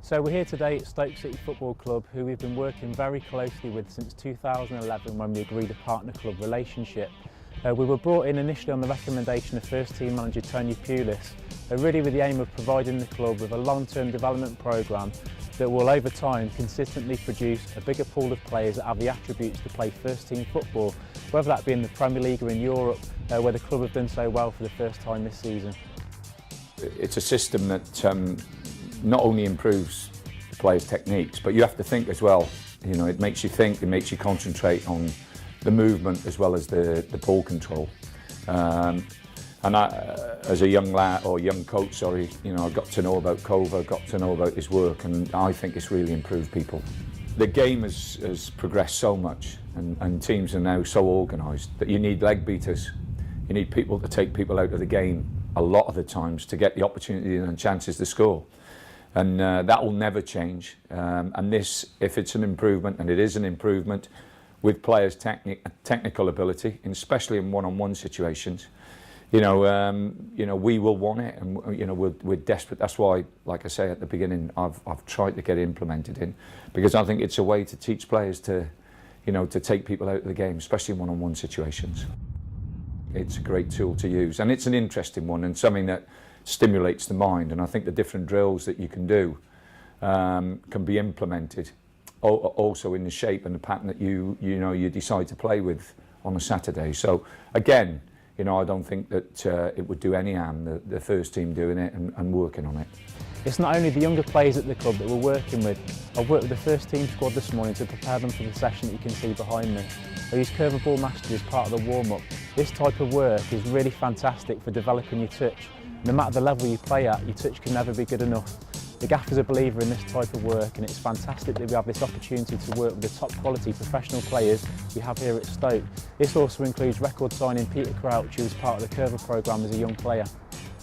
So we're here today at Stoke City Football Club, who we've been working very closely with since 2011 when we agreed a partner-club relationship. We were brought in initially on the recommendation of first-team manager Tony Pulis, really with the aim of providing the club with a long-term development programme that will over time consistently produce a bigger pool of players that have the attributes to play first-team football, whether that be in the Premier League or in Europe, where the club have done so well for the first time this season. It's a system that not only improves the players' techniques, but you have to think as well. You know, it makes you think, it makes you concentrate on the movement as well as the ball control. And I, as a young lad, or young coach, sorry, you know, I got to know about Coerver, got to know about his work, and I think it's really improved people. The game has progressed so much, and teams are now so organised that you need leg beaters. You need people to take people out of the game a lot of the times to get the opportunity and chances to score. And that will never change. And this, if it's an improvement, and it is an improvement, with players' technical ability, and especially in one-on-one situations, you know, we will want it, and you know, we're desperate. That's why, like I say at the beginning, I've tried to get it implemented in, because I think it's a way to teach players to, you know, to take people out of the game, especially in one-on-one situations. It's a great tool to use, and it's an interesting one, and something that stimulates the mind. And I think the different drills that you can do can be implemented also in the shape and the pattern that you decide to play with on a Saturday. So again, you know, I don't think that it would do any harm, the first team doing it and working on it. It's not only the younger players at the club that we're working with. I've worked with the first team squad this morning to prepare them for the session that you can see behind me. I use Coerver Ball Mastery as part of the warm-up. This type of work is really fantastic for developing your touch. No matter the level you play at, your touch can never be good enough. The gaffer's a believer in this type of work, and it's fantastic that we have this opportunity to work with the top quality professional players we have here at Stoke. This also includes record signing Peter Crouch, who was part of the Coerver programme as a young player.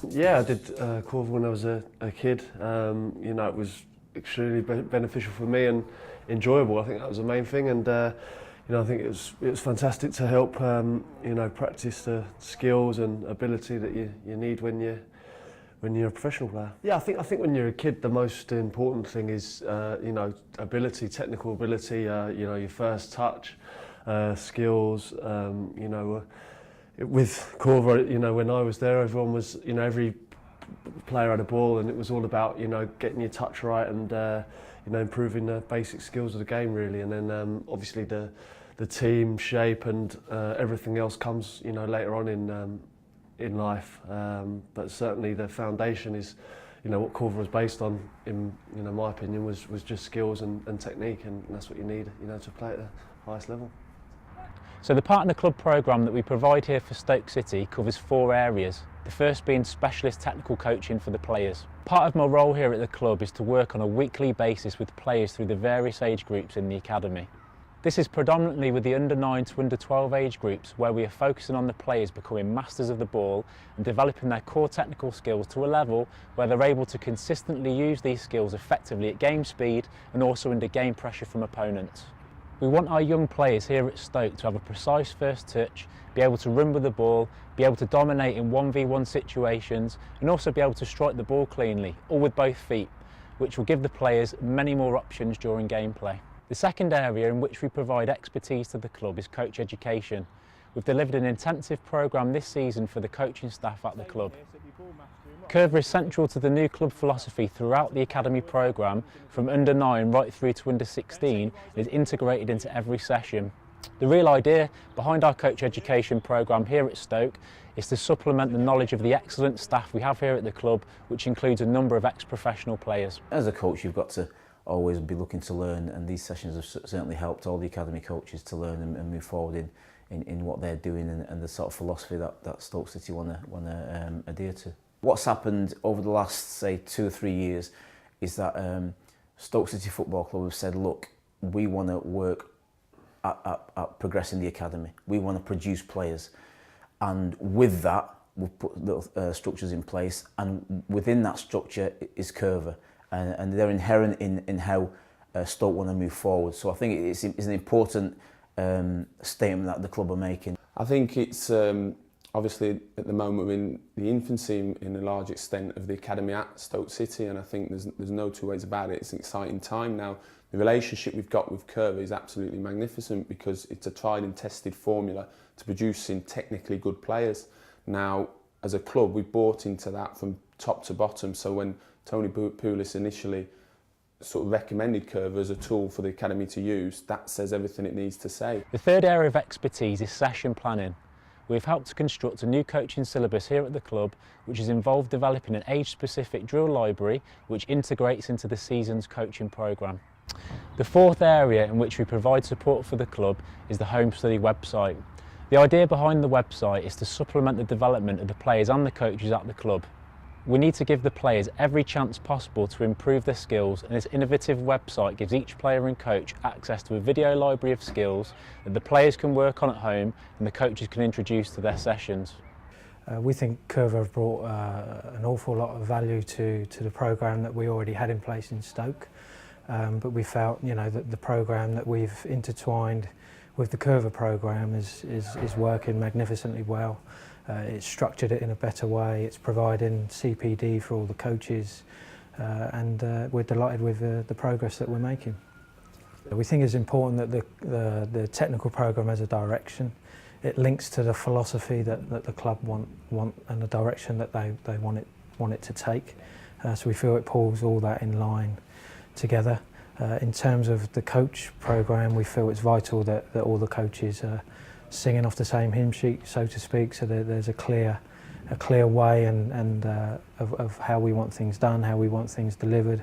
Yeah, I did Coerver when I was a kid. You know, it was extremely beneficial for me and enjoyable. I think that was the main thing, and you know, I think it was fantastic to help you know, practice the skills and ability that you need when you're a professional player. Yeah, I think when you're a kid, the most important thing is you know, ability, technical ability. You know, your first touch, skills. You know, with Coerver, you know, when I was there, everyone was, you know, every player had a ball, and it was all about, you know, getting your touch right and you know, improving the basic skills of the game really. And then obviously the team shape and everything else comes, you know, later on in life, but certainly the foundation is, you know, what Coerver was based on, in, you know, my opinion, was just skills and technique, and that's what you need, you know, to play at the highest level. So the partner club programme that we provide here for Stoke City covers 4 areas, the first being specialist technical coaching for the players. Part of my role here at the club is to work on a weekly basis with players through the various age groups in the academy. This is predominantly with the under 9 to under 12 age groups, where we are focusing on the players becoming masters of the ball and developing their core technical skills to a level where they're able to consistently use these skills effectively at game speed and also under game pressure from opponents. We want our young players here at Stoke to have a precise first touch, be able to run with the ball, be able to dominate in 1v1 situations, and also be able to strike the ball cleanly, all with both feet, which will give the players many more options during gameplay. The second area in which we provide expertise to the club is coach education. We've delivered an intensive programme this season for the coaching staff at the club. Coerver is central to the new club philosophy throughout the academy programme, from under 9 right through to under 16, and is integrated into every session. The real idea behind our coach education programme here at Stoke is to supplement the knowledge of the excellent staff we have here at the club, which includes a number of ex-professional players. As a coach, you've got to always be looking to learn, and these sessions have certainly helped all the academy coaches to learn and move forward in what they're doing and the sort of philosophy that Stoke City want to adhere to. What's happened over the last, say, 2 or 3 years is that Stoke City Football Club have said, look, we want to work at progressing the academy. We want to produce players. And with that, we've put little structures in place, and within that structure is Coerver. And they're inherent in how Stoke want to move forward. So I think it's an important statement that the club are making. I think it's Obviously, at the moment, we're in the infancy in a large extent of the academy at Stoke City, and I think there's no two ways about it. It's an exciting time now. The relationship we've got with Coerver is absolutely magnificent because it's a tried and tested formula to producing technically good players. Now, as a club, we've bought into that from top to bottom. So when Tony Poulis initially sort of recommended Coerver as a tool for the academy to use, that says everything it needs to say. The third area of expertise is session planning. We've helped to construct a new coaching syllabus here at the club, which has involved developing an age-specific drill library which integrates into the season's coaching programme. The fourth area in which we provide support for the club is the home study website. The idea behind the website is to supplement the development of the players and the coaches at the club. We need to give the players every chance possible to improve their skills, and this innovative website gives each player and coach access to a video library of skills that the players can work on at home and the coaches can introduce to their sessions. We think Coerver have brought an awful lot of value to the programme that we already had in place in Stoke, but we felt, you know, that the programme that we've intertwined with the Coerver programme is working magnificently well. It's structured it in a better way, it's providing CPD for all the coaches, and we're delighted with the progress that we're making. We think it's important that the technical programme has a direction. It links to the philosophy that the club want and the direction that they want it to take. So we feel it pulls all that in line together. In terms of the coach programme, we feel it's vital that all the coaches are singing off the same hymn sheet, so to speak, so that there's a clear way of how we want things done, how we want things delivered.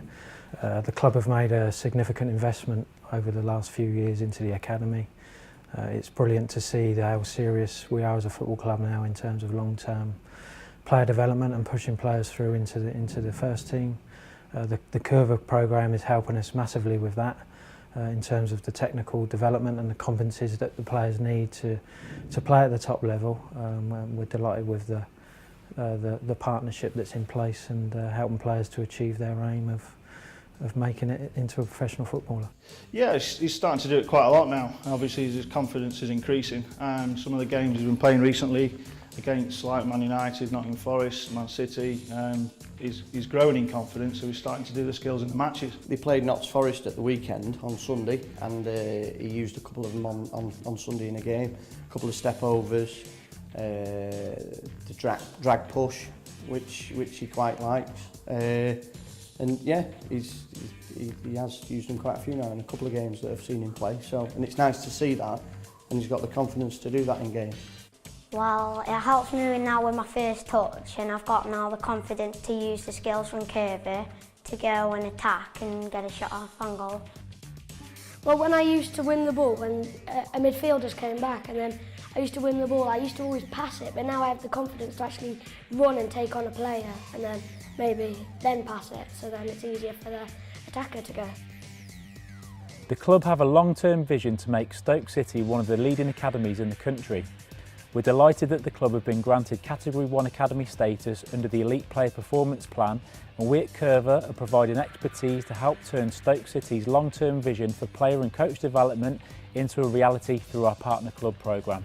The club have made a significant investment over the last few years into the academy. It's brilliant to see how serious we are as a football club now in terms of long-term player development and pushing players through into the first team. The Coerver programme is helping us massively with that. In terms of the technical development and the competencies that the players need to play at the top level. We're delighted with the partnership that's in place and helping players to achieve their aim of making it into a professional footballer. Yeah, he's starting to do it quite a lot now. Obviously his confidence is increasing, and some of the games he's been playing recently against like Man United, Nottingham Forest, Man City, he's growing in confidence, so he's starting to do the skills in the matches. They played Notts Forest at the weekend on Sunday, and he used a couple of them on Sunday in a game. A couple of step overs, the drag push, which he quite likes. And yeah, he has used them quite a few now in a couple of games that I've seen him play. So, and it's nice to see that, and he's got the confidence to do that in games. Well, it helps me now with my first touch, and I've got now the confidence to use the skills from Coerver to go and attack and get a shot off on goal. Well, when I used to win the ball, when a midfielder came back and then I used to win the ball, I used to always pass it, but now I have the confidence to actually run and take on a player and then maybe then pass it, so then it's easier for the attacker to go. The club have a long-term vision to make Stoke City one of the leading academies in the country. We're delighted that the club have been granted Category 1 Academy status under the Elite Player Performance Plan, and we at Coerver are providing expertise to help turn Stoke City's long-term vision for player and coach development into a reality through our Partner Club programme.